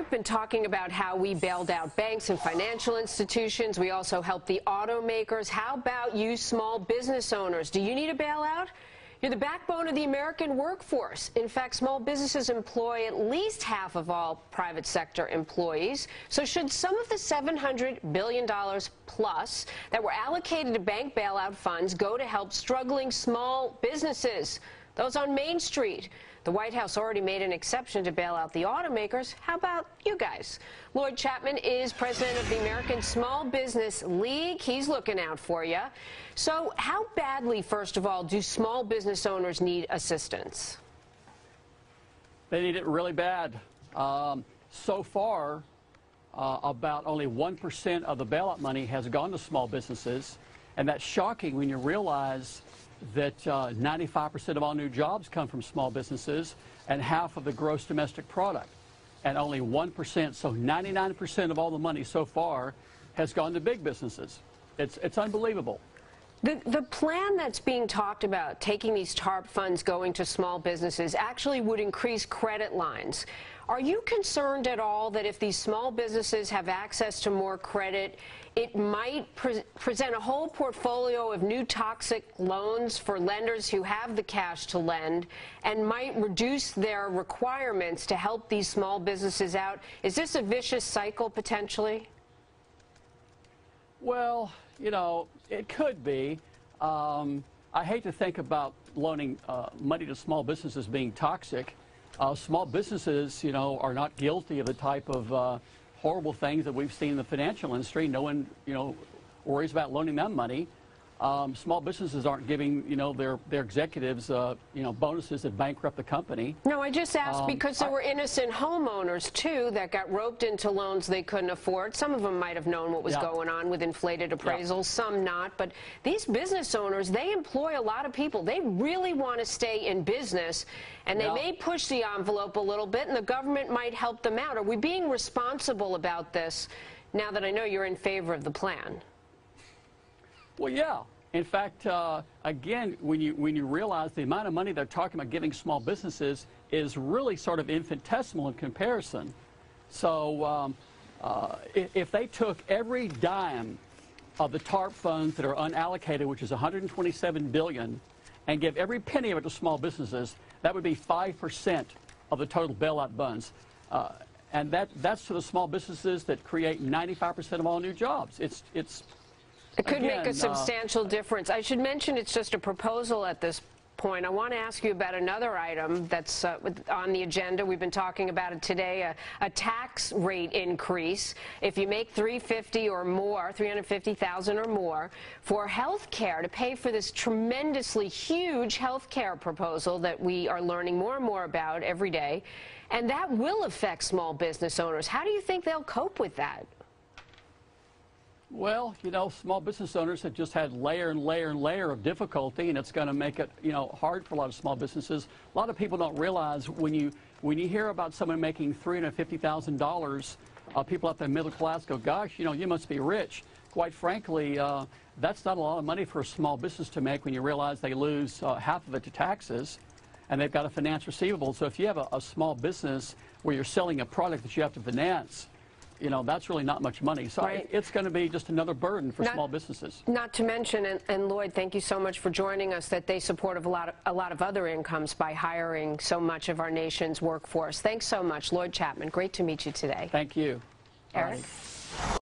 We've been talking about how we bailed out banks and financial institutions. We also helped the automakers. How about you small business owners? Do you need a bailout? You're the backbone of the American workforce. In fact, small businesses employ at least half of all private sector employees. So should some of the $700 billion plus that were allocated to bank bailout funds go to help struggling small businesses, those on Main Street? The White House already made an exception to bail out the automakers. How about you guys? Lloyd Chapman is president of the American Small Business League. He's looking out for you. So how badly, first of all, do small business owners need assistance? They need it really bad. So far, about only 1% of the bailout money has gone to small businesses, and that's shocking when you realize that 95% of all new jobs come from small businesses and half of the gross domestic product, and only 1%, so 99% of all the money so far has gone to big businesses. It's unbelievable. The plan that's being talked about, taking these TARP funds going to small businesses, actually would increase credit lines. Are you concerned at all that if these small businesses have access to more credit, it might present a whole portfolio of new toxic loans for lenders who have the cash to lend and might reduce their requirements to help these small businesses out? Is this a vicious cycle potentially? Well, you know, it could be. I hate to think about loaning money to small businesses being toxic. Small businesses, you know, are not guilty of the type of horrible things that we've seen in the financial industry. No one, you know, worries about loaning them money. Small businesses aren't giving, you know, their executives, you know, bonuses that bankrupt the company. No, I just asked because there were innocent homeowners, too, that got roped into loans they couldn't afford. Some of them might have known what was going on with inflated appraisals, some not. But these business owners, they employ a lot of people. They really want to stay in business, and they may push the envelope a little bit, and the government might help them out. Are we being responsible about this now that I know you're in favor of the plan? Well, yeah. In fact, again, when you realize the amount of money they're talking about giving small businesses is really sort of infinitesimal in comparison. So if they took every dime of the TARP funds that are unallocated, which is $127 billion, and give every penny of it to small businesses, that would be 5% of the total bailout funds. And that's to the small businesses that create 95% of all new jobs. It could make a substantial difference. I should mention it's just a proposal at this point. I want to ask you about another item that's on the agenda. We've been talking about it today, a tax rate increase. If you make $350,000 or more, $350,000 or more, for health care to pay for this tremendously huge health care proposal that we are learning more and more about every day. And that will affect small business owners. How do you think they'll cope with that? Well, you know, small business owners have just had layer and layer and layer of difficulty, and it's going to make it, you know, hard for a lot of small businesses. A lot of people don't realize when you hear about someone making $350,000, people up there middle class go, gosh, you know, you must be rich. Quite frankly, that's not a lot of money for a small business to make when you realize they lose half of it to taxes, and they've got a finance receivable. So if you have a small business where you're selling a product that you have to finance, you know, that's really not much money. So it's going to be just another burden for small businesses. Not to mention, and Lloyd, thank you so much for joining us, that they support a lot of other incomes by hiring so much of our nation's workforce. Thanks so much, Lloyd Chapman. Great to meet you today. Thank you. Eric?